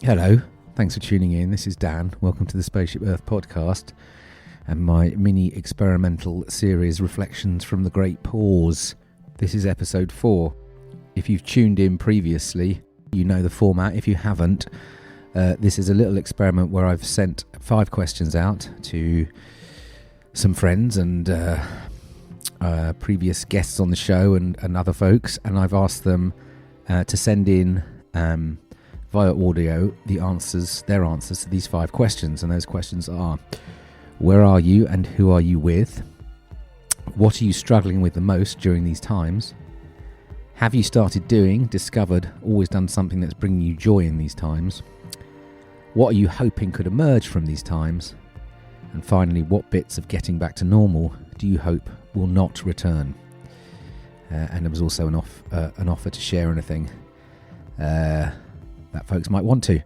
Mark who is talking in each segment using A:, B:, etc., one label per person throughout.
A: Hello, thanks for tuning in. This is Dan. Welcome to the Spaceship Earth podcast and my mini experimental series, Reflections from the Great Pause. This is episode 4. If you've tuned in previously, you know the format. If you haven't, this is a little experiment where I've sent 5 questions out to some friends and previous guests on the show and other folks, and I've asked them to send in via audio their answers to these 5 questions. And those questions are: where are you and who are you with? What are you struggling with the most during these times? Have you started doing, discovered, always done something that's bringing you joy in these times? What are you hoping could emerge from these times? And finally, what bits of getting back to normal do you hope will not return? And there was also an offer to share anything that folks might want to.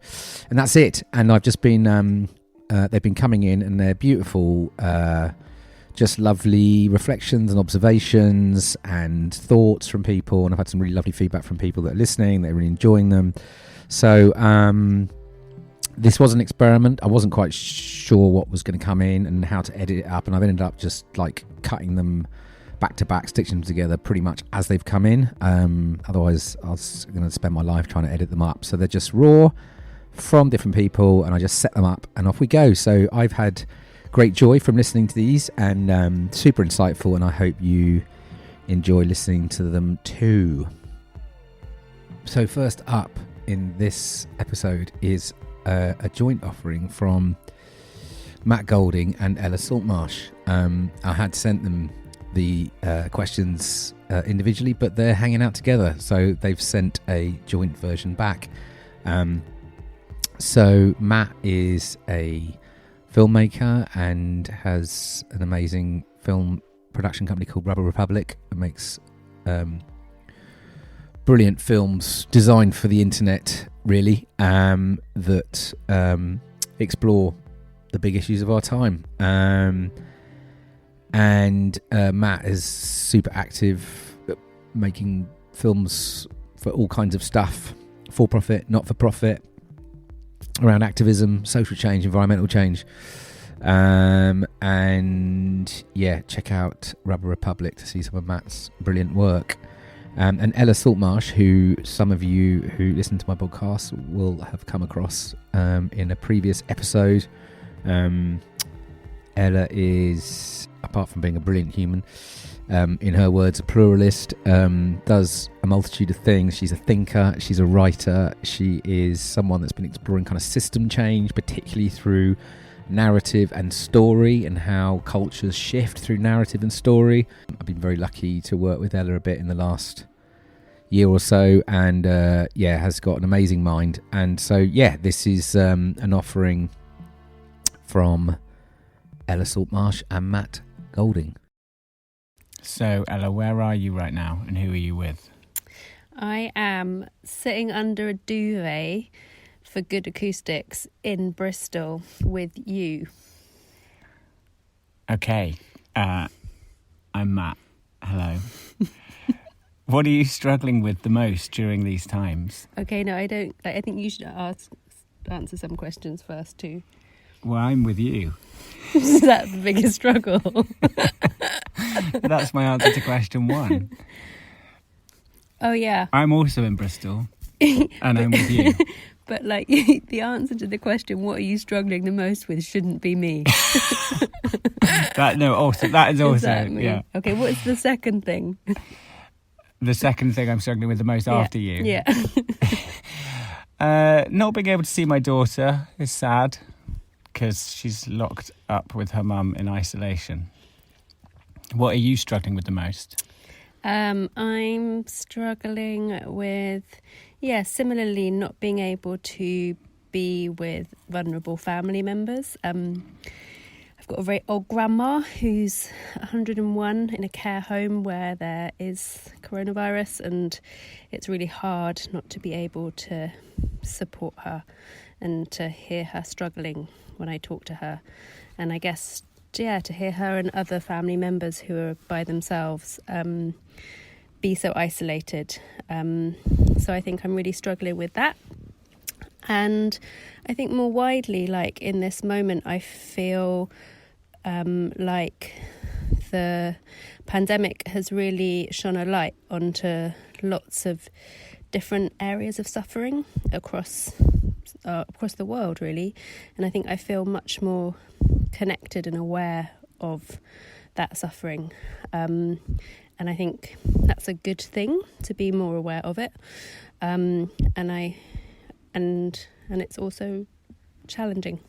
A: And that's it. And I've just been, they've been coming in, and they're beautiful, just lovely reflections and observations and thoughts from people. And I've had some really lovely feedback from people that are listening. They're really enjoying them. So this was an experiment. I wasn't quite sure what was going to come in and how to edit it up. And I've ended up just like cutting them back to back, stitching them together pretty much as they've come in. Otherwise, I was going to spend my life trying to edit them up. So they're just raw from different people, and I just set them up and off we go. So I've had great joy from listening to these, and super insightful, and I hope you enjoy listening to them too. So first up in this episode is a joint offering from Matt Golding and Ella Saltmarshe. I had sent them the questions individually, but they're hanging out together, so they've sent a joint version back. So Matt is a filmmaker and has an amazing film production company called Rubber Republic. It makes brilliant films designed for the internet, really, that explore the big issues of our time. And Matt is super active, making films for all kinds of stuff, for profit, not for profit, around activism, social change, environmental change. And yeah, check out Rubber Republic to see some of Matt's brilliant work. And Ella Saltmarshe, who some of you who listen to my podcast will have come across in a previous episode. Ella is, apart from being a brilliant human, in her words, a pluralist, does a multitude of things. She's a thinker, she's a writer, she is someone that's been exploring kind of system change, particularly through narrative and story, and how cultures shift through narrative and story. I've been very lucky to work with Ella a bit in the last year or so, and has got an amazing mind. And so this is an offering from Ella Saltmarshe and Matt Golding.
B: So, Ella, where are you right now, and who are you with?
C: I am sitting under a duvet for good acoustics in Bristol with you. Okay,
B: I'm Matt. Hello. What are you struggling with the most during these times?
C: Okay, no, I don't. I think you should answer some questions first too.
B: Well, I'm with you.
C: Is that the biggest struggle?
B: That's my answer to question 1.
C: Oh, yeah.
B: I'm also in Bristol, and I'm with you.
C: But, like, the answer to the question, what are you struggling the most with, shouldn't be me.
B: That is also, yeah.
C: Okay, what's the second thing?
B: The second thing I'm struggling with the most after you?
C: Yeah.
B: Not being able to see my daughter is sad, because she's locked up with her mum in isolation. What are you struggling with the most?
C: I'm struggling with, similarly not being able to be with vulnerable family members. I've got a very old grandma who's 101 in a care home where there is coronavirus, and it's really hard not to be able to support her and to hear her struggling when I talk to her. And I guess, to hear her and other family members who are by themselves be so isolated. So I think I'm really struggling with that. And I think more widely, like in this moment, I feel like the pandemic has really shone a light onto lots of different areas of suffering across the world, really. And I think I feel much more connected and aware of that suffering. And I think that's a good thing, to be more aware of it. And it's also challenging.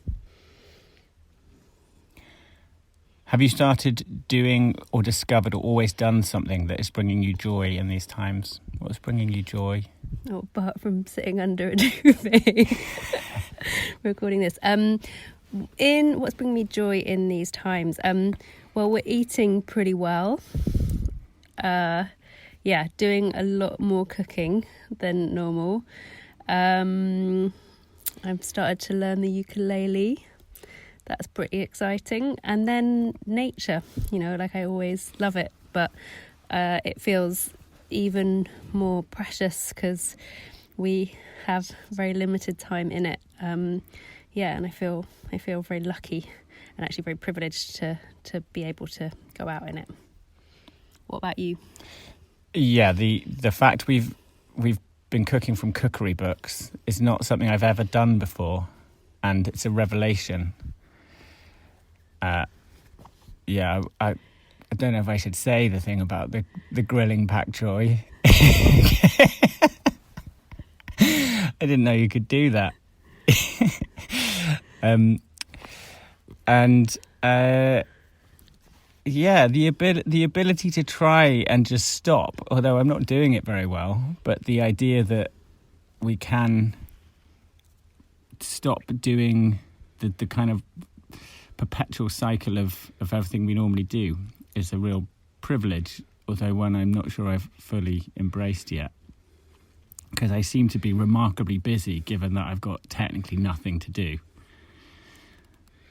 B: Have you started doing or discovered or always done something that is bringing you joy in these times? What's bringing you joy?
C: Oh, apart from sitting under a duvet recording this. In what's bringing me joy in these times? Well, we're eating pretty well. Doing a lot more cooking than normal. I've started to learn the ukulele. That's pretty exciting. And then nature, like I always love it, but it feels even more precious because we have very limited time in it. And I feel very lucky and actually very privileged to be able to go out in it. What about you?
B: Yeah, the fact we've been cooking from cookery books is not something I've ever done before, and it's a revelation. I don't know if I should say the thing about the grilling pak choy. I didn't know you could do that. The ability to try and just stop, although I'm not doing it very well, but the idea that we can stop doing the kind of perpetual cycle of everything we normally do is a real privilege, although one I'm not sure I've fully embraced yet, because I seem to be remarkably busy given that I've got technically nothing to do.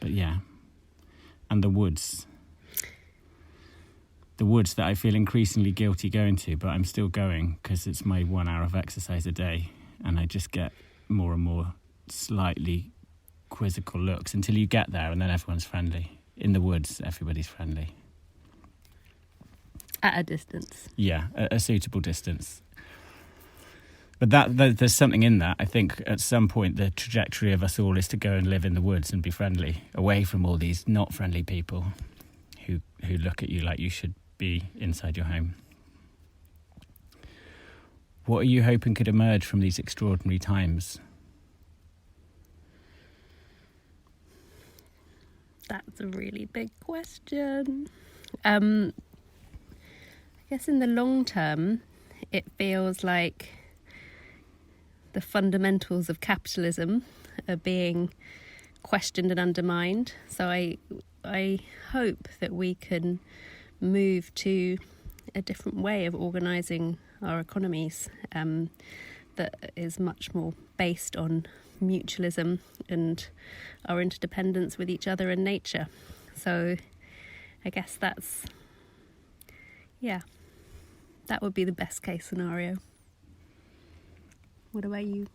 B: But yeah, and the woods that I feel increasingly guilty going to, but I'm still going because it's my 1 hour of exercise a day, and I just get more and more slightly quizzical looks until you get there, and then everyone's friendly. In the woods, everybody's friendly.
C: At a distance.
B: Yeah, a suitable distance. But there's something in that. I think at some point the trajectory of us all is to go and live in the woods and be friendly, away from all these not friendly people who look at you like you should be inside your home. What are you hoping could emerge from these extraordinary times?
C: That's a really big question. I guess in the long term, it feels like the fundamentals of capitalism are being questioned and undermined. So I hope that we can move to a different way of organising our economies that is much more based on mutualism and our interdependence with each other and nature. So I guess that would be the best case scenario. What about you?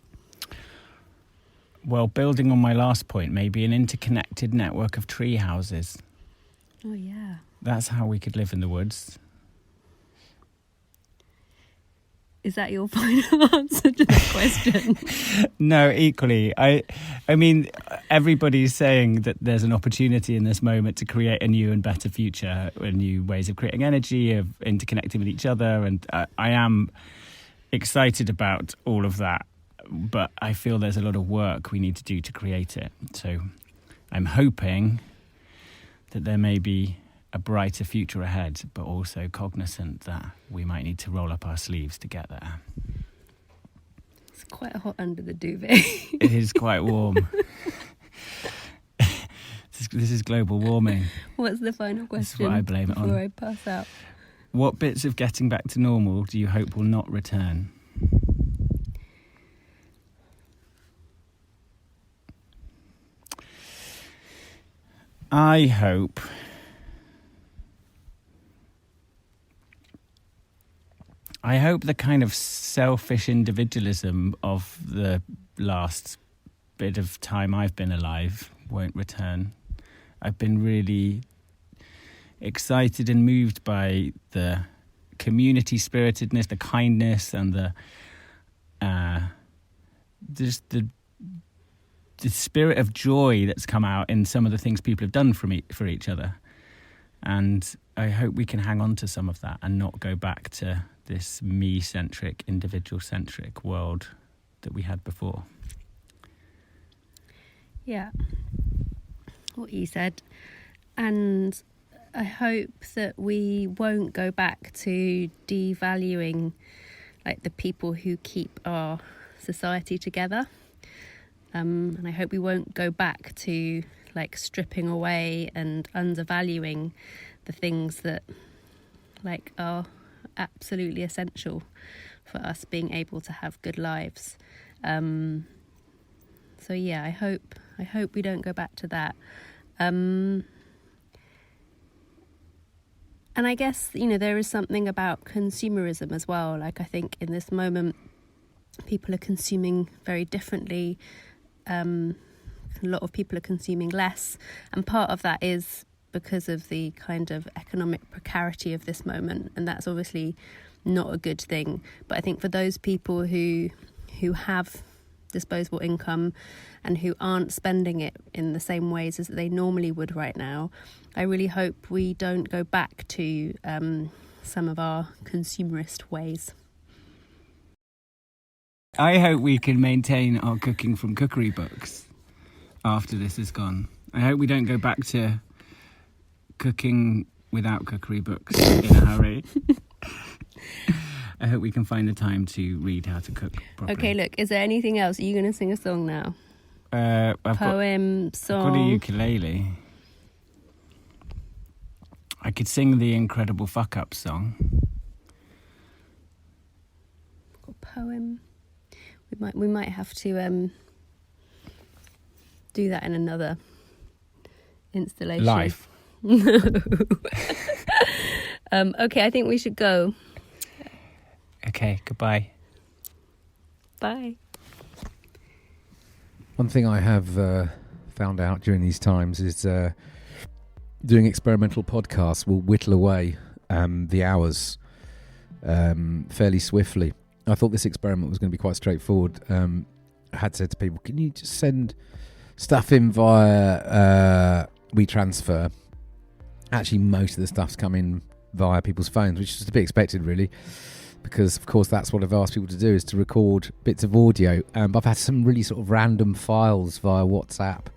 B: Well, building on my last point, maybe an interconnected network of tree houses.
C: Oh, yeah.
B: That's how we could live in the woods.
C: Is that your final answer to the question?
B: No, equally. I mean, everybody's saying that there's an opportunity in this moment to create a new and better future, new ways of creating energy, of interconnecting with each other. And I am excited about all of that. But I feel there's a lot of work we need to do to create it. So I'm hoping that there may be a brighter future ahead, but also cognizant that we might need to roll up our sleeves to get there.
C: It's quite hot under the duvet.
B: It is quite warm. This is global warming.
C: What's the final question?
B: This is what I blame it on.
C: Before I pass out.
B: What bits of getting back to normal do you hope will not return? I hope the kind of selfish individualism of the last bit of time I've been alive won't return. I've been really excited and moved by the community spiritedness, the kindness, and the just the spirit of joy that's come out in some of the things people have done for each other. And I hope we can hang on to some of that and not go back to this me-centric, individual-centric world that we had before.
C: Yeah, what you said. And I hope that we won't go back to devaluing like the people who keep our society together. And I hope we won't go back to like stripping away and undervaluing the things that like are absolutely essential for us being able to have good lives. So yeah, I hope we don't go back to that. And I guess, you know, there is something about consumerism as well. Like, I think in this moment, people are consuming very differently. A lot of people are consuming less. And part of that is because of the kind of economic precarity of this moment. And that's obviously not a good thing. But I think for those people who have disposable income and who aren't spending it in the same ways as they normally would right now, I really hope we don't go back to some of our consumerist ways.
B: I hope we can maintain our cooking from cookery books after this is gone. I hope we don't go back to cooking without cookery books in a hurry. I hope we can find the time to read how to cook properly.
C: Okay, look, is there anything else? Are you going to sing a song now?
B: Poem,
C: song?
B: I've got a ukulele. I could sing the Incredible Fuck Up song.
C: Poem. We might have to do that in another installation.
B: Live.
C: Okay, I think we should go.
B: Okay, goodbye.
C: Bye.
A: One thing I have found out during these times is doing experimental podcasts will whittle away the hours fairly swiftly. I thought this experiment was going to be quite straightforward. I had said to people, can you just send stuff in via WeTransfer? Actually, most of the stuff's coming via people's phones, which is to be expected, really, because, of course, that's what I've asked people to do, is to record bits of audio. But I've had some really sort of random files via WhatsApp,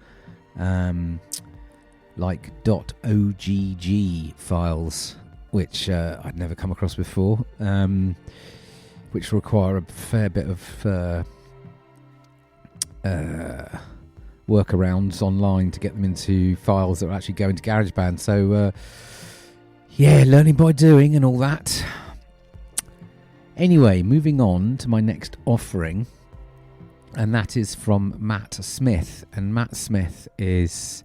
A: like .ogg files, which I'd never come across before, which require a fair bit of workarounds online to get them into files that will actually go into GarageBand. So, yeah, learning by doing and all that. Anyway, moving on to my next offering, and that is from Matt Smith. And Matt Smith is,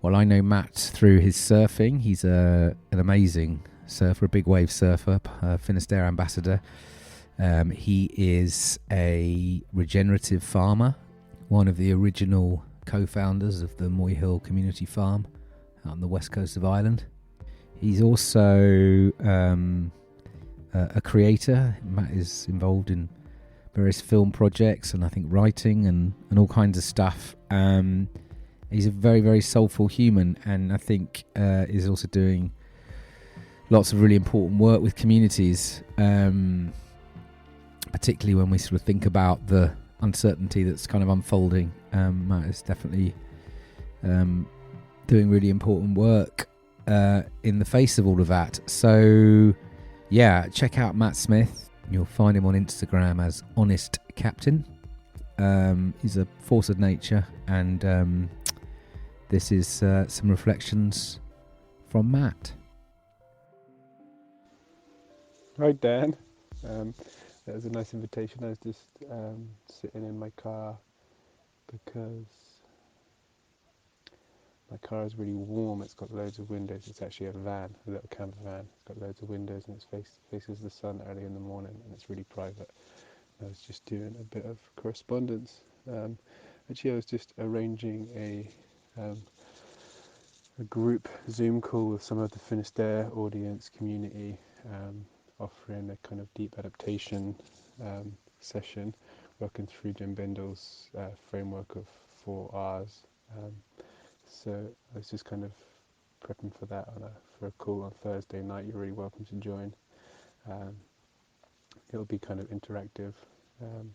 A: well, I know Matt through his surfing. He's an amazing surfer, a big wave surfer, Finisterre ambassador. He is a regenerative farmer, one of the original co-founders of the Moy Hill Community Farm out on the west coast of Ireland. He's also a creator. Matt is involved in various film projects and I think writing and all kinds of stuff. He's a very, very soulful human, and I think is also doing lots of really important work with communities, particularly when we sort of think about the uncertainty that's kind of unfolding. Matt is definitely doing really important work in the face of all of that. So yeah, check out Matt Smith. You'll find him on Instagram as Honest Captain. He's a force of nature, and this is some reflections from Matt.
D: Hi Dan, that was a nice invitation. I was just sitting in my car because my car is really warm. It's got loads of windows. It's actually a van, a little camper van. It's got loads of windows and it faces the sun early in the morning, and it's really private. I was just doing a bit of correspondence, and Actually, I was just arranging a group Zoom call with some of the Finisterre audience community, offering a kind of deep adaptation session, working through Jim Bindle's framework of 4 Rs. So I was just kind of prepping for that for a call on Thursday night. You're really welcome to join. Um, it'll be kind of interactive. Um,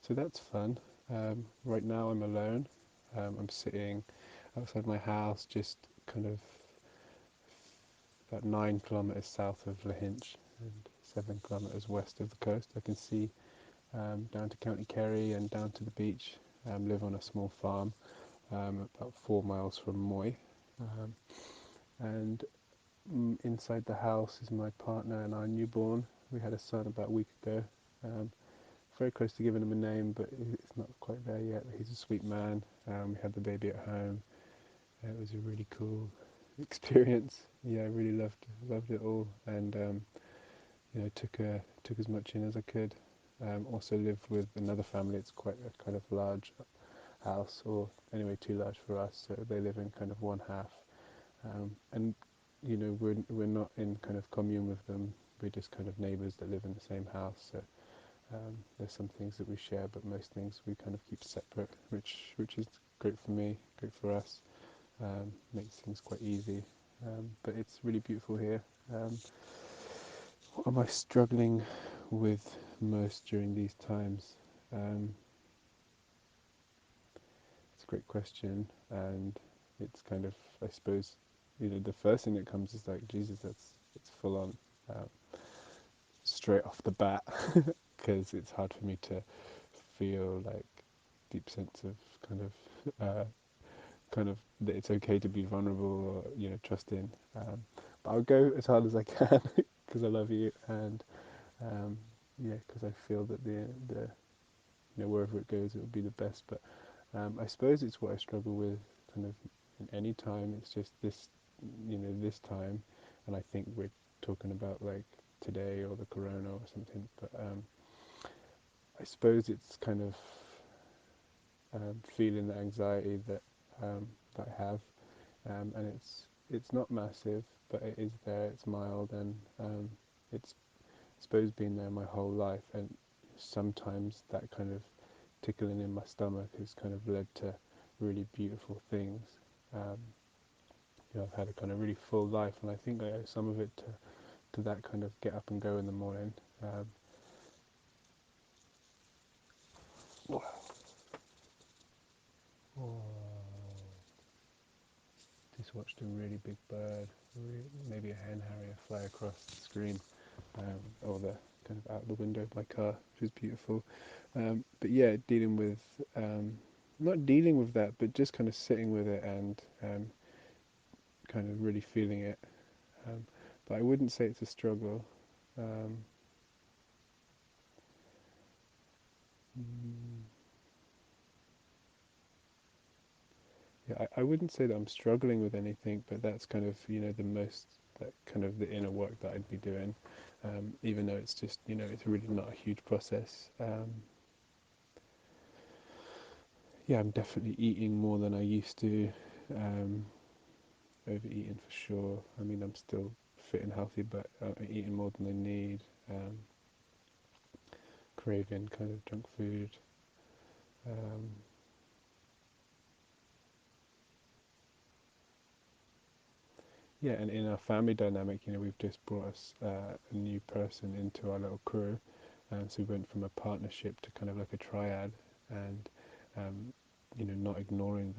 D: so that's fun. Right now I'm alone. I'm sitting outside my house, just kind of about 9 kilometres south of Lahinch and 7 kilometres west of the coast. I can see down to County Kerry and down to the beach. Live on a small farm about 4 miles from Moy. And inside the house is my partner and our newborn. We had a son about a week ago. Very close to giving him a name, but it's not quite there yet. He's a sweet man. We had the baby at home. It was a really cool experience. Yeah, I really loved it all, and took as much in as I could. Also lived with another family. It's quite a kind of large house, or anyway too large for us. So they live in kind of one half, and we're not in kind of commune with them. We're just kind of neighbours that live in the same house. So there's some things that we share, but most things we kind of keep separate, which is great for me, great for us. Makes things quite easy, but it's really beautiful here. What am I struggling with most during these times? It's a great question, and it's kind of, I suppose, the first thing that comes is like, Jesus, it's full on, straight off the bat, because it's hard for me to feel like deep sense of kind of that it's okay to be vulnerable, or trust in. But I'll go as hard as I can because I love you, and because I feel that the wherever it goes, it will be the best. But I suppose it's what I struggle with, kind of in any time. It's just this time, and I think we're talking about like today or the corona or something. But I suppose it's kind of feeling the anxiety that I have, and it's not massive, but it is there. It's mild, and it's I suppose been there my whole life, and sometimes that kind of tickling in my stomach has kind of led to really beautiful things. Um, I've had a kind of really full life, and I think I owe some of it to that kind of get up and go in the morning. Just watched a really big bird, maybe a hen harrier, fly across the screen, or the kind of out the window of my car, which was beautiful. But yeah, not dealing with that, but just kind of sitting with it and kind of really feeling it. But I wouldn't say it's a struggle. Um, yeah, I wouldn't say that I'm struggling with anything, but that's kind of that kind of the inner work that I'd be doing, even though it's just it's really not a huge process. Yeah, I'm definitely eating more than I used to. Overeating for sure. I mean, I'm still fit and healthy, but I'm eating more than I need. Craving kind of junk food. Um, yeah, and in our family dynamic, we've just brought us a new person into our little crew. So we went from a partnership to kind of like a triad, and not ignoring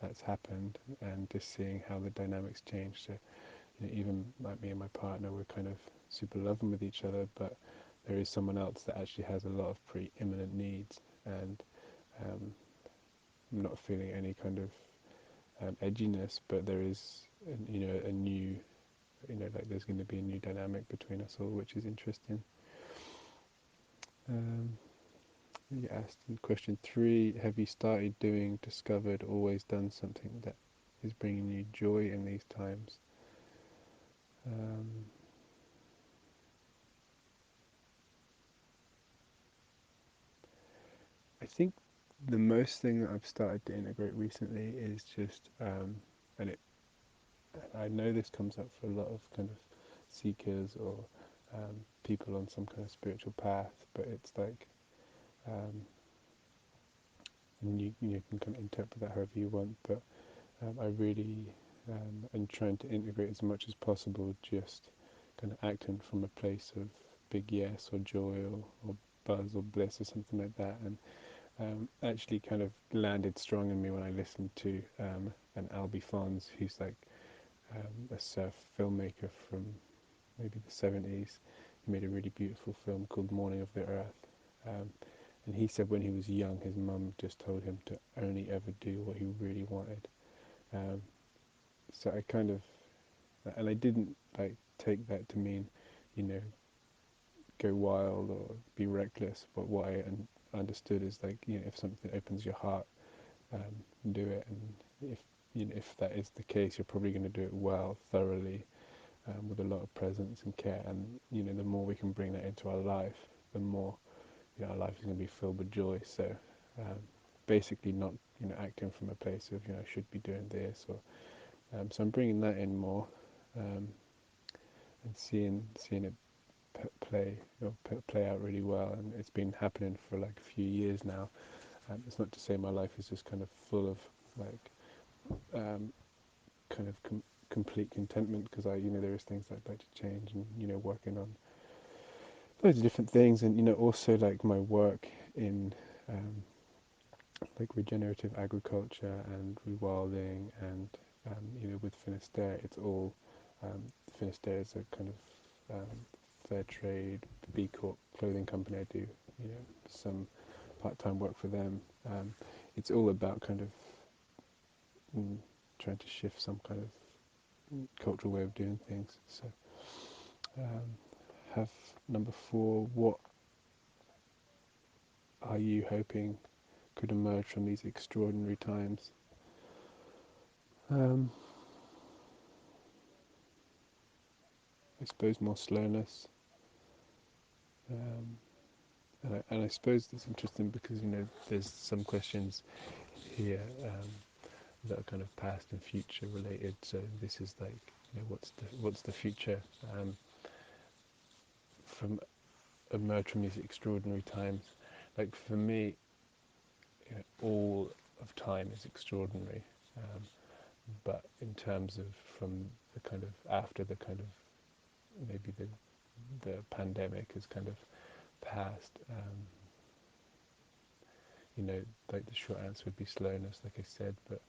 D: that's happened, and just seeing how the dynamics change. So even like me and my partner, we're kind of super loving with each other, but there is someone else that actually has a lot of pretty imminent needs, and I'm not feeling any kind of edginess, but there is a new like there's going to be a new dynamic between us all, which is interesting. You asked in question 3, have you started doing, discovered, always done something that is bringing you joy in these times? I think the most thing that I've started to integrate recently is just, and it, I know this comes up for a lot of kind of seekers or people on some kind of spiritual path, but it's like, and you can kind of interpret that however you want, but I really am trying to integrate as much as possible, just kind of acting from a place of big yes or joy or buzz or bliss or something like that, and actually kind of landed strong in me when I listened to an Albie Fonz, who's like a surf filmmaker from maybe the 70s. He made a really beautiful film called Morning of the Earth. And he said when he was young, his mum just told him to only ever do what he really wanted. Um, so I kind of, and I didn't like take that to mean, you know, go wild or be reckless. But what I understood is like, you know, if something opens your heart, do it. And if if that is the case, you're probably going to do it well, thoroughly, with a lot of presence and care. And the more we can bring that into our life, the more our life is going to be filled with joy. So basically, not acting from a place of I should be doing this or so I'm bringing that in more, and seeing it play out really well. And it's been happening for like a few years now. It's not to say my life is just kind of full of like kind of complete contentment, because there is things I'd like to change, and working on loads of different things. And also like my work in like regenerative agriculture and rewilding, and with Finisterre, it's all Finisterre is a kind of fair trade B Corp clothing company. I do some part-time work for them. It's all about kind of trying to shift some kind of cultural way of doing things. So have number 4, what are you hoping could emerge from these extraordinary times? I suppose more slowness, and I suppose it's interesting because there's some questions here that are kind of past and future related. So this is like what's the future from emerge from these extraordinary times. Like for me, all of time is extraordinary, but in terms of from the kind of after the kind of maybe the pandemic has kind of passed, like the short answer would be slowness, like I said, but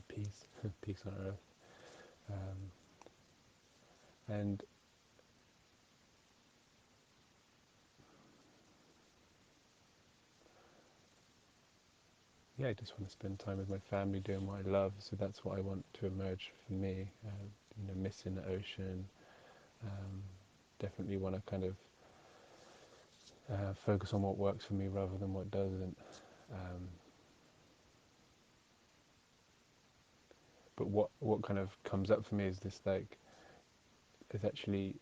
D: peace, peace on earth, and yeah, I just want to spend time with my family doing what I love. So that's what I want to emerge for me. Missing the ocean. Definitely want to kind of focus on what works for me rather than what doesn't. But what kind of comes up for me is this like, there's actually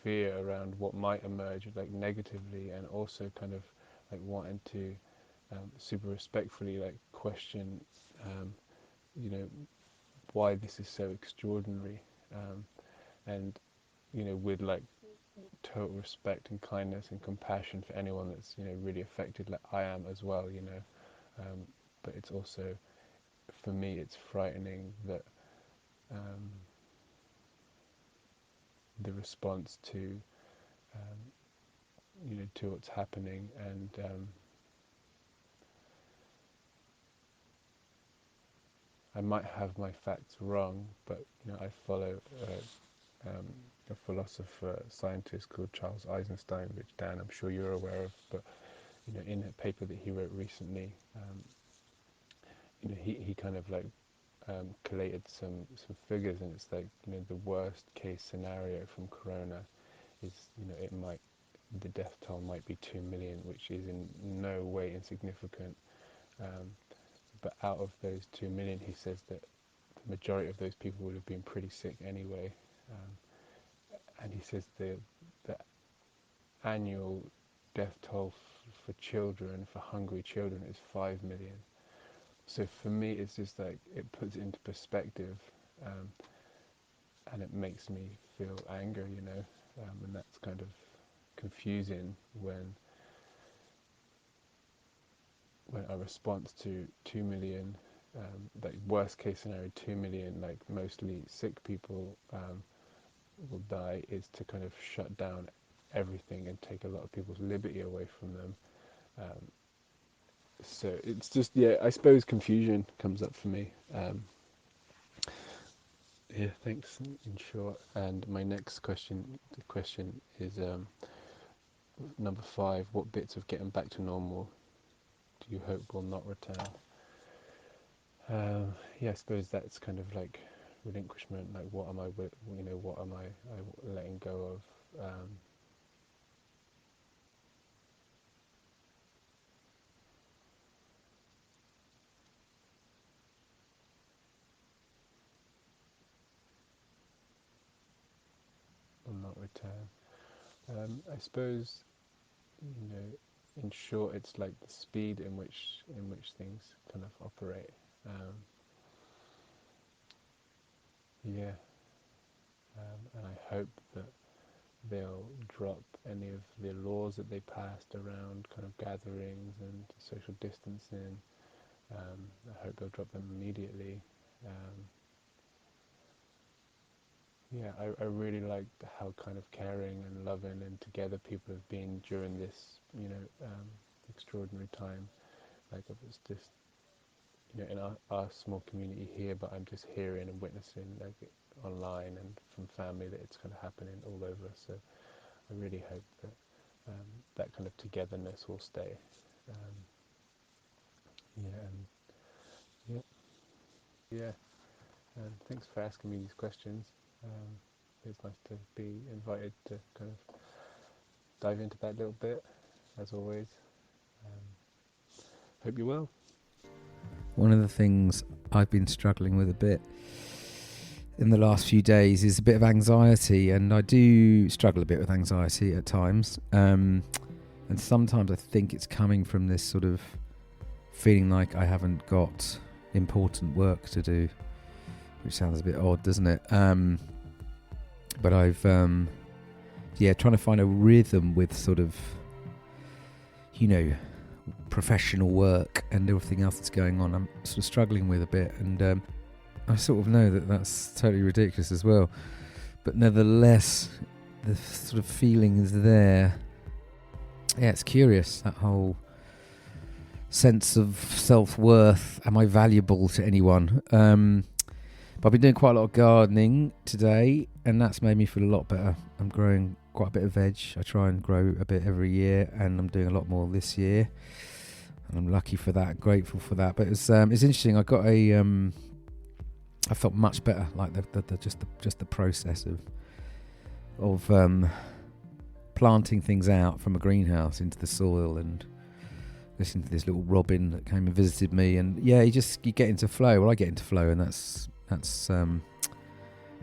D: fear around what might emerge like negatively, and also kind of like wanting to super respectfully like question why this is so extraordinary, and with like total respect and kindness and compassion for anyone that's really affected, like I am as well, but it's also, for me, it's frightening that the response to to what's happening. And I might have my facts wrong, but I follow a philosopher, scientist called Charles Eisenstein, which Dan, I'm sure you're aware of. But in a paper that he wrote recently, he kind of like collated some figures, and it's like the worst case scenario from corona is the death toll might be 2 million, which is in no way insignificant. But out of those 2 million, he says that the majority of those people would have been pretty sick anyway. And he says the annual death toll for children, for hungry children, is 5 million. So for me, it's just like, it puts it into perspective, and it makes me feel anger, and that's kind of confusing when our response to 2 million, like worst case scenario, 2 million, like mostly sick people will die, is to kind of shut down everything and take a lot of people's liberty away from them. So it's just, I suppose confusion comes up for me. Thanks, in short. And my next question is number 5. What bits of getting back to normal do you hope will not return? I suppose that's kind of like relinquishment. Like, what am I letting go of? Will not return. I suppose, in short, it's like the speed in which things kind of operate. And I hope that they'll drop any of the laws that they passed around kind of gatherings and social distancing. I hope they'll drop them immediately. I really like how kind of caring and loving and together people have been during this, extraordinary time. Like, it was just, in our small community here, but I'm just hearing and witnessing, like, online and from family, that it's kind of happening all over. So I really hope that that kind of togetherness will stay. And thanks for asking me these questions. It's nice to be invited to kind of dive into that little bit, as always. Hope you're well.
A: One of the things I've been struggling with a bit in the last few days is a bit of anxiety, and I do struggle a bit with anxiety at times. And sometimes I think it's coming from this sort of feeling like I haven't got important work to do, which sounds a bit odd, doesn't it? But I've, trying to find a rhythm with sort of, professional work and everything else that's going on. I'm sort of struggling with a bit, and I sort of know that that's totally ridiculous as well. But nevertheless, the sort of feeling is there. Yeah, it's curious, that whole sense of self-worth. Am I valuable to anyone? But I've been doing quite a lot of gardening today, and that's made me feel a lot better. I'm growing quite a bit of veg. I try and grow a bit every year, and I'm doing a lot more this year. And I'm lucky for that, grateful for that. But it's interesting. I got I felt much better, like the process of planting things out from a greenhouse into the soil, and listening to this little robin that came and visited me, and you get into flow. Well, I get into flow, and that's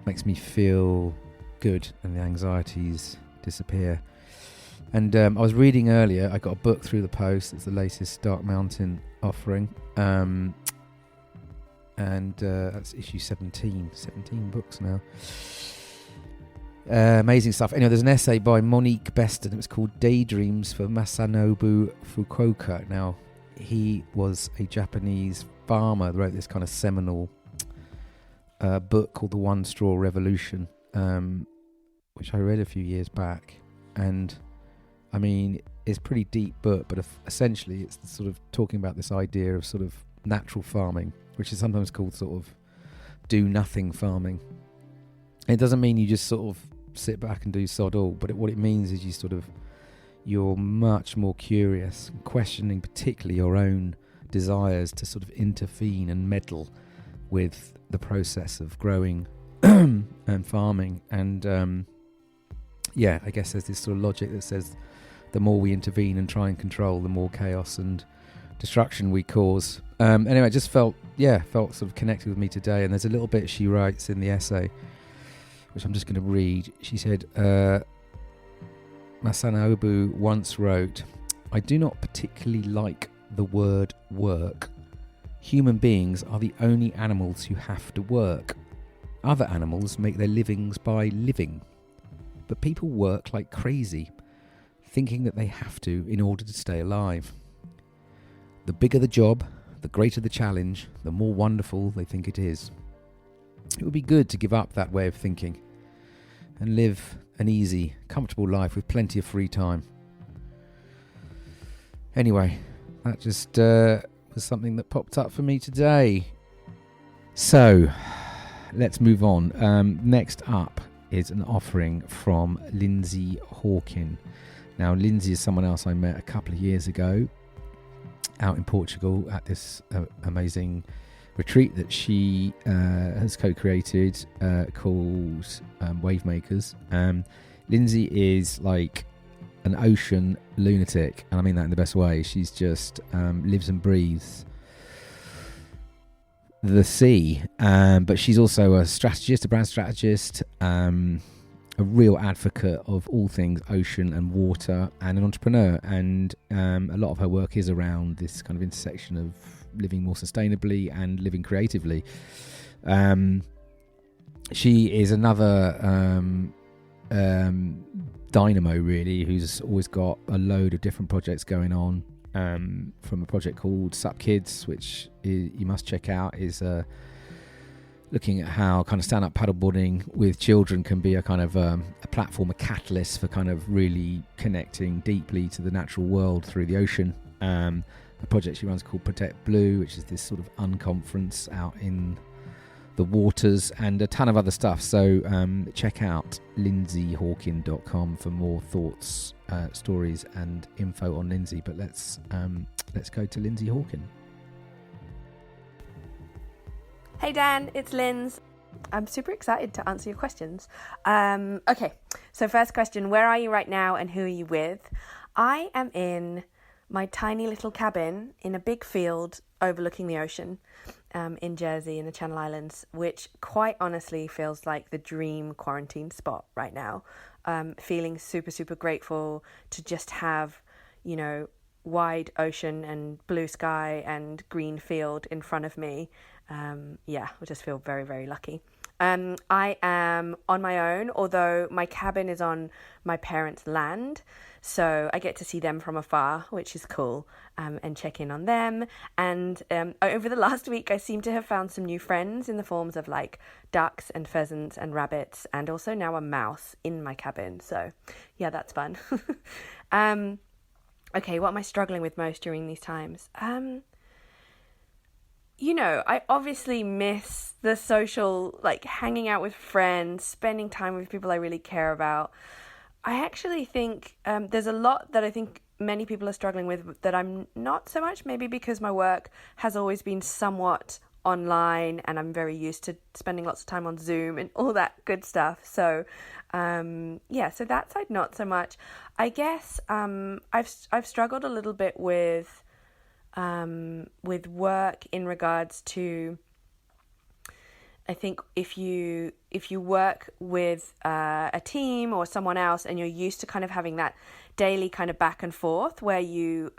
A: makes me feel good, and the anxieties disappear. And I was reading earlier, I got a book through the post. It's the latest Dark Mountain offering, and that's issue 17 books now. Amazing stuff. Anyway, there's an essay by Monique Beston. It was called Daydreams for Masanobu Fukuoka. Now, he was a Japanese farmer that wrote this kind of seminal book called The One Straw Revolution, which I read a few years back. And, I mean, it's a pretty deep book, but essentially it's sort of talking about this idea of sort of natural farming, which is sometimes called sort of do-nothing farming. It doesn't mean you just sort of sit back and do sod all, but what it means is you're much more curious, questioning particularly your own desires to sort of intervene and meddle with the process of growing and farming. And I guess there's this sort of logic that says the more we intervene and try and control, the more chaos and destruction we cause. Anyway, it just felt sort of connected with me today. And there's a little bit she writes in the essay, which I'm just going to read. She said, Masanobu once wrote, "I do not particularly like the word work. Human beings are the only animals who have to work. Other animals make their livings by living. But people work like crazy, thinking that they have to in order to stay alive. The bigger the job, the greater the challenge, the more wonderful they think it is. It would be good to give up that way of thinking and live an easy, comfortable life with plenty of free time." Anyway, that just was something that popped up for me today. So, let's move on. Next up is an offering from Linzi Hawkin. Now, Linzi is someone else I met a couple of years ago out in Portugal at this amazing retreat that she has co-created called Wave Makers. Linzi is like an ocean lunatic, and I mean that in the best way. She's just lives and breathes the sea, but she's also a strategist, a brand strategist, a real advocate of all things ocean and water, and an entrepreneur. And a lot of her work is around this kind of intersection of living more sustainably and living creatively. She is another dynamo, really, who's always got a load of different projects going on. From a project called Sup Kids, which you must check out, is looking at how kind of stand-up paddleboarding with children can be a kind of a platform, a catalyst for kind of really connecting deeply to the natural world through the ocean. A project she runs called Protect Blue, which is this sort of unconference out in the waters, and a ton of other stuff. So check out linzihawkin.com for more thoughts, stories and info on Linzi. But let's go to Linzi Hawkin.
E: Hey Dan, it's Linz. I'm super excited to answer your questions. Okay, so first question, where are you right now and who are you with? I am in my tiny little cabin in a big field overlooking the ocean in Jersey in the Channel Islands, which quite honestly feels like the dream quarantine spot right now. Feeling super, super grateful to just have, you know, wide ocean and blue sky and green field in front of me. I just feel very, very lucky. I am on my own, although my cabin is on my parents' land, so I get to see them from afar, which is cool, and check in on them. And over the last week, I seem to have found some new friends in the forms of like ducks and pheasants and rabbits, and also now a mouse in my cabin. So yeah, that's fun. Okay, what am I struggling with most during these times? I obviously miss the social, like hanging out with friends, spending time with people I really care about. I actually think there's a lot that I think many people are struggling with that I'm not so much, maybe because my work has always been somewhat online and I'm very used to spending lots of time on Zoom and all that good stuff. So, so that side, not so much. I guess I've struggled a little bit with work in regards to, I think if you work with a team or someone else and you're used to kind of having that daily kind of back and forth where you're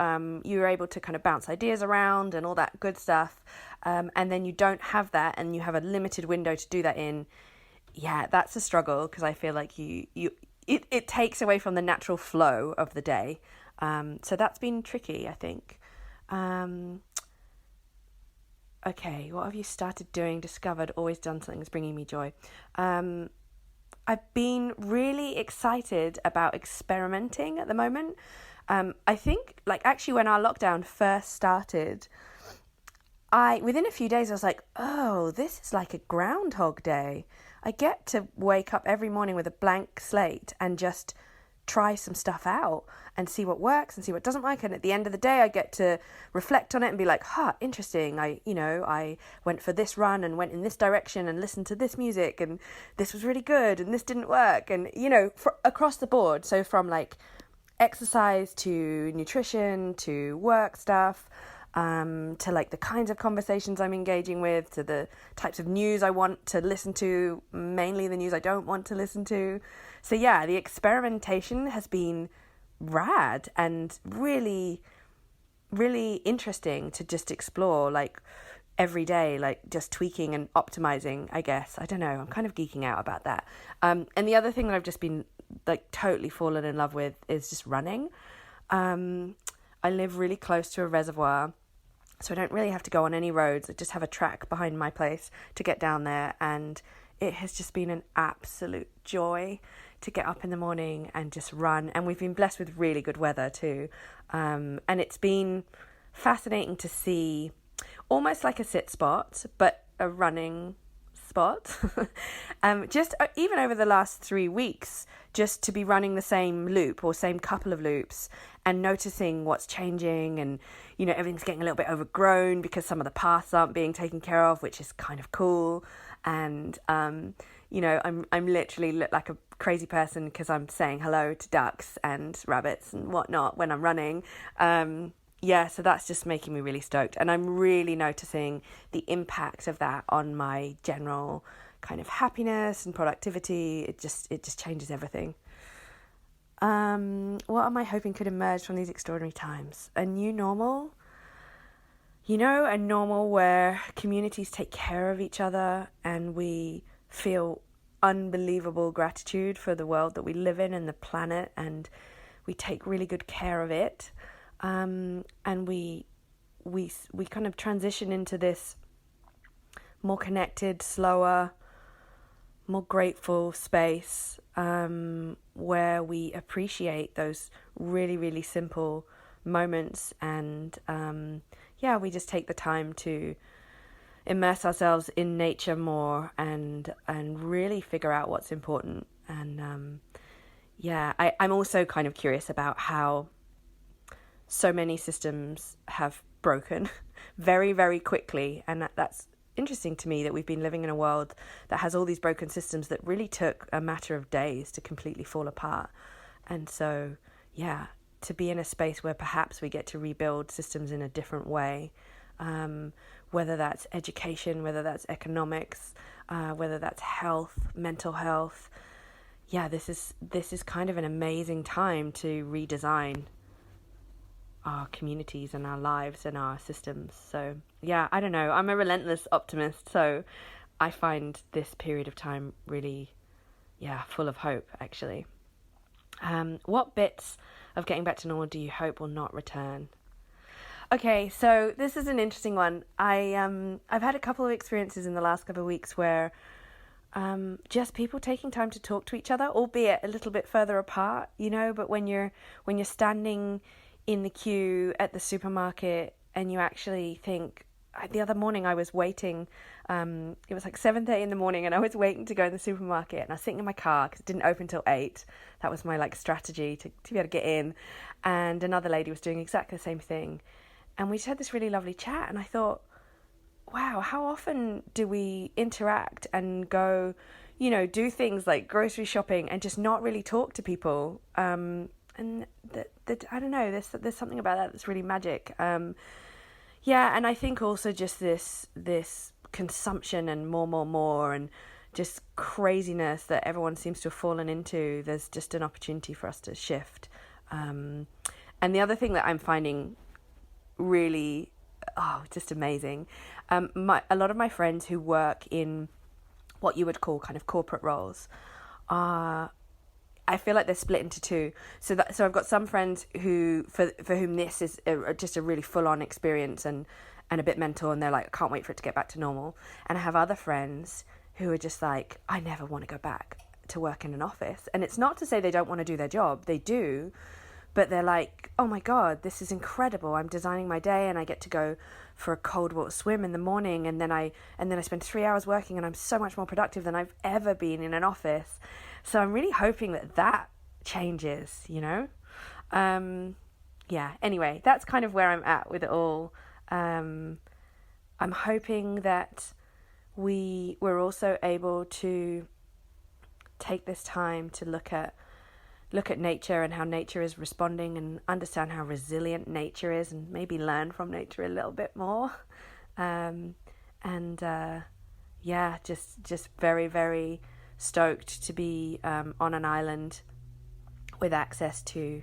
E: able to kind of bounce ideas around and all that good stuff, and then you don't have that and you have a limited window to do that in, that's a struggle, because I feel like it takes away from the natural flow of the day. So that's been tricky, I think. Okay, what have you started doing, discovered, always done something that's bringing me joy? I've been really excited about experimenting at the moment. I think, actually when our lockdown first started, within a few days I was like, oh, this is like a Groundhog Day. I get to wake up every morning with a blank slate and just try some stuff out and see what works and see what doesn't work, and at the end of the day I get to reflect on it and be like, interesting, I went for this run and went in this direction and listened to this music and this was really good and this didn't work, and across the board, so from like exercise to nutrition to work stuff, to like the kinds of conversations I'm engaging with, to the types of news I want to listen to, mainly the news I don't want to listen to. So yeah, the experimentation has been rad and really, really interesting to just explore, like every day, like just tweaking and optimizing, I guess. I don't know, I'm kind of geeking out about that. And the other thing that I've just been like totally fallen in love with is just running. I live really close to a reservoir, so I don't really have to go on any roads. I just have a track behind my place to get down there, and it has just been an absolute joy to get up in the morning and just run. And we've been blessed with really good weather too, and it's been fascinating to see, almost like a sit spot, but a running spot. Just even over the last 3 weeks, just to be running the same loop or same couple of loops and noticing what's changing, and you know, everything's getting a little bit overgrown because some of the paths aren't being taken care of, which is kind of cool. And you know, I'm literally like a crazy person because I'm saying hello to ducks and rabbits and whatnot when I'm running. Yeah, so that's just making me really stoked, and I'm really noticing the impact of that on my general kind of happiness and productivity. It just changes everything. What am I hoping could emerge from these extraordinary times? A new normal? You know, a normal where communities take care of each other and we feel unbelievable gratitude for the world that we live in and the planet, and we take really good care of it. And we kind of transition into this more connected, slower, more grateful space, where we appreciate those really, really simple moments, and we just take the time to immerse ourselves in nature more and really figure out what's important. And I'm also kind of curious about how so many systems have broken very, very quickly, and that's interesting to me, that we've been living in a world that has all these broken systems that really took a matter of days to completely fall apart. And so to be in a space where perhaps we get to rebuild systems in a different way, whether that's education, whether that's economics, whether that's health, mental health, this is kind of an amazing time to redesign our communities and our lives and our systems. So I don't know, I'm a relentless optimist, so I find this period of time really full of hope, actually. What bits of getting back to normal do you hope will not return? Okay, so this is an interesting one. I've had a couple of experiences in the last couple of weeks where just people taking time to talk to each other, albeit a little bit further apart, you know, but when you're standing in the queue at the supermarket and you actually think, the other morning I was waiting, it was like 7:30 in the morning, and I was waiting to go in the supermarket, and I was sitting in my car because it didn't open till 8. That was my strategy to be able to get in, and another lady was doing exactly the same thing, and we just had this really lovely chat, and I thought, wow, how often do we interact and go, you know, do things like grocery shopping and just not really talk to people, and I don't know, there's something about that that's really magic. And I think also just this consumption and more and just craziness that everyone seems to have fallen into, there's just an opportunity for us to shift. And the other thing that I'm finding really, just amazing, a lot of my friends who work in what you would call kind of corporate roles are, I feel like they're split into two. So I've got some friends who, for whom this is just a really full-on experience and a bit mental, and they're like, I can't wait for it to get back to normal. And I have other friends who are just like, I never want to go back to work in an office. And it's not to say they don't want to do their job. They do. But they're like, oh my God, this is incredible. I'm designing my day and I get to go for a cold water swim in the morning, and then I spend 3 hours working, and I'm so much more productive than I've ever been in an office. So I'm really hoping that changes, you know? Anyway, that's kind of where I'm at with it all. I'm hoping that we're also able to take this time to look at look at nature and how nature is responding and understand how resilient nature is and maybe learn from nature a little bit more. Just very, very stoked to be on an island with access to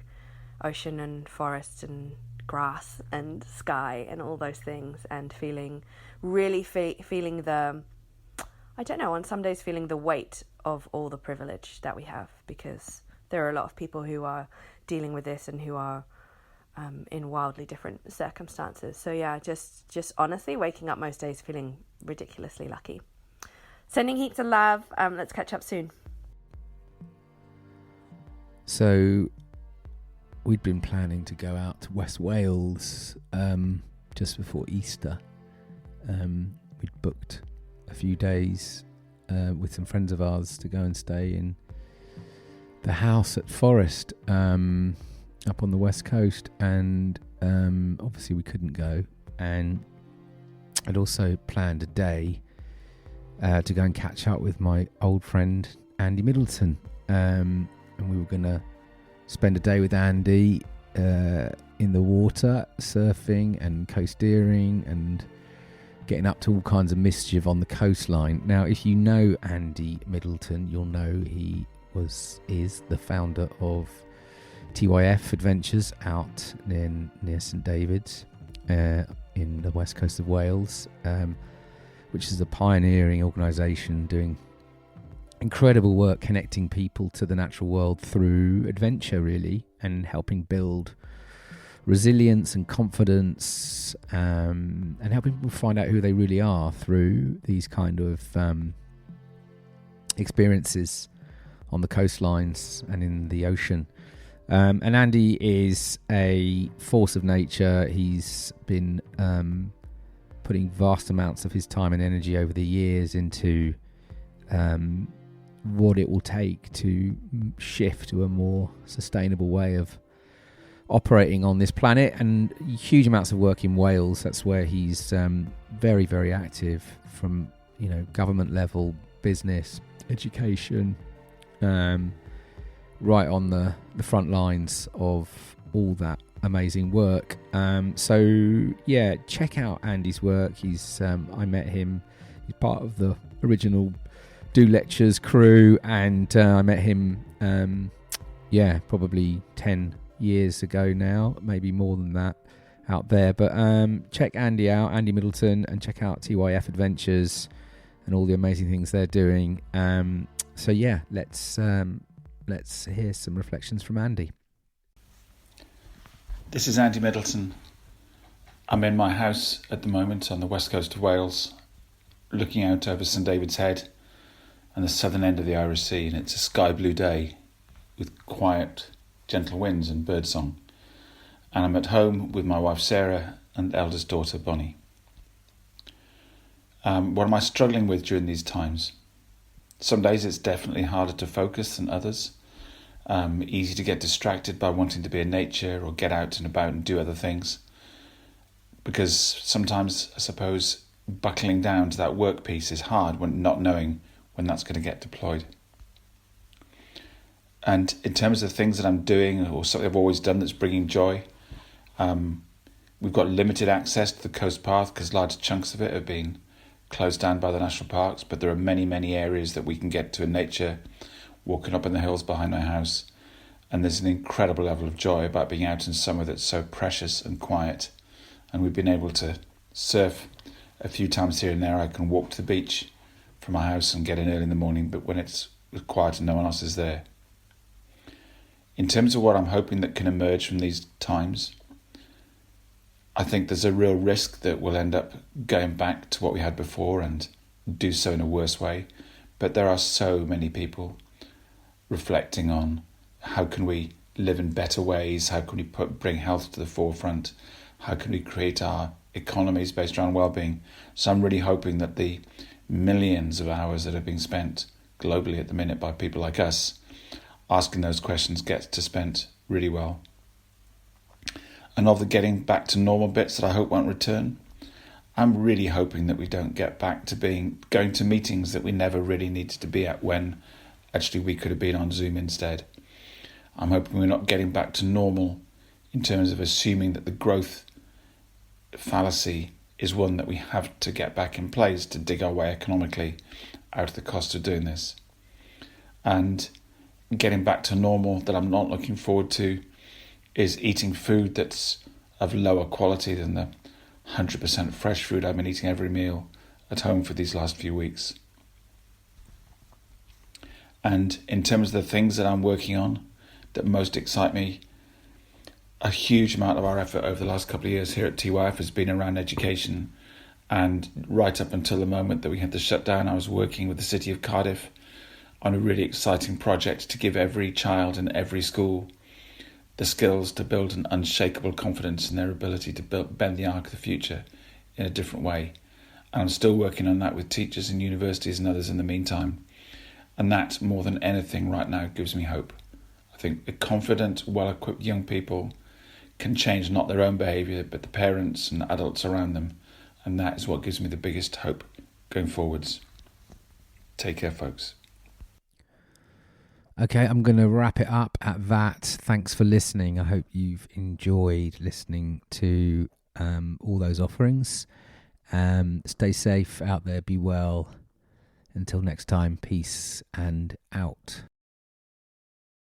E: ocean and forests and grass and sky and all those things, and feeling the, I don't know, on some days feeling the weight of all the privilege that we have, because there are a lot of people who are dealing with this and who are in wildly different circumstances. So yeah, just honestly waking up most days feeling ridiculously lucky. Sending heaps of love. Let's catch up soon.
A: So we'd been planning to go out to West Wales just before Easter. We'd booked a few days with some friends of ours to go and stay in the house at Forest up on the west coast, and obviously we couldn't go. And I'd also planned a day to go and catch up with my old friend Andy Middleton, and we were going to spend a day with Andy in the water, surfing and coasteering and getting up to all kinds of mischief on the coastline. Now, if you know Andy Middleton, you'll know he is the founder of TYF Adventures out near St David's in the west coast of Wales, which is a pioneering organisation doing incredible work connecting people to the natural world through adventure, really, and helping build resilience and confidence, and helping people find out who they really are through these kind of experiences on the coastlines and in the ocean. And Andy is a force of nature. He's been putting vast amounts of his time and energy over the years into what it will take to shift to a more sustainable way of operating on this planet, and huge amounts of work in Wales. That's where he's very, very active, from government level, business, education, right on the front lines of all that amazing work. So yeah, check out Andy's work. He's I met him, he's part of the original Do Lectures crew, and I met him probably 10 years ago now, maybe more than that, out there. But check Andy out, Andy Middleton, and check out TYF Adventures and all the amazing things they're doing. So yeah, let's hear some reflections from Andy.
F: This is Andy Middleton. I'm in my house at the moment on the west coast of Wales, looking out over St David's Head and the southern end of the Irish Sea, and it's a sky blue day with quiet, gentle winds and birdsong. And I'm at home with my wife Sarah and eldest daughter Bonnie. What am I struggling with during these times? Some days it's definitely harder to focus than others. Easy to get distracted by wanting to be in nature or get out and about and do other things. Because sometimes, I suppose, buckling down to that work piece is hard when not knowing when that's going to get deployed. And in terms of things that I'm doing or something I've always done that's bringing joy, we've got limited access to the coast path because large chunks of it have been closed down by the national parks, but there are many, many areas that we can get to in nature, walking up in the hills behind my house. And there's an incredible level of joy about being out in somewhere that's so precious and quiet. And we've been able to surf a few times here and there. I can walk to the beach from my house and get in early in the morning, but when it's quiet and no one else is there. In terms of what I'm hoping that can emerge from these times, I think there's a real risk that we'll end up going back to what we had before and do so in a worse way. But there are so many people reflecting on how can we live in better ways, how can we bring health to the forefront, how can we create our economies based around well-being. So I'm really hoping that the millions of hours that are being spent globally at the minute by people like us asking those questions gets to spent really well. And of the getting back to normal bits that I hope won't return, I'm really hoping that we don't get back to going to meetings that we never really needed to be at when actually we could have been on Zoom instead. I'm hoping we're not getting back to normal in terms of assuming that the growth fallacy is one that we have to get back in place to dig our way economically out of the cost of doing this. And getting back to normal that I'm not looking forward to is eating food that's of lower quality than the 100% fresh food I've been eating every meal at home for these last few weeks. And in terms of the things that I'm working on that most excite me, a huge amount of our effort over the last couple of years here at TYF has been around education. And right up until the moment that we had the shutdown, I was working with the City of Cardiff on a really exciting project to give every child in every school the skills to build an unshakable confidence in their ability to bend the arc of the future in a different way. And I'm still working on that with teachers in universities and others in the meantime. And that, more than anything right now, gives me hope. I think the confident, well-equipped young people can change not their own behaviour, but the parents and adults around them. And that is what gives me the biggest hope going forwards. Take care, folks.
A: Okay, I'm going to wrap it up at that. Thanks for listening. I hope you've enjoyed listening to all those offerings. Stay safe out there. Be well. Until next time, peace and out.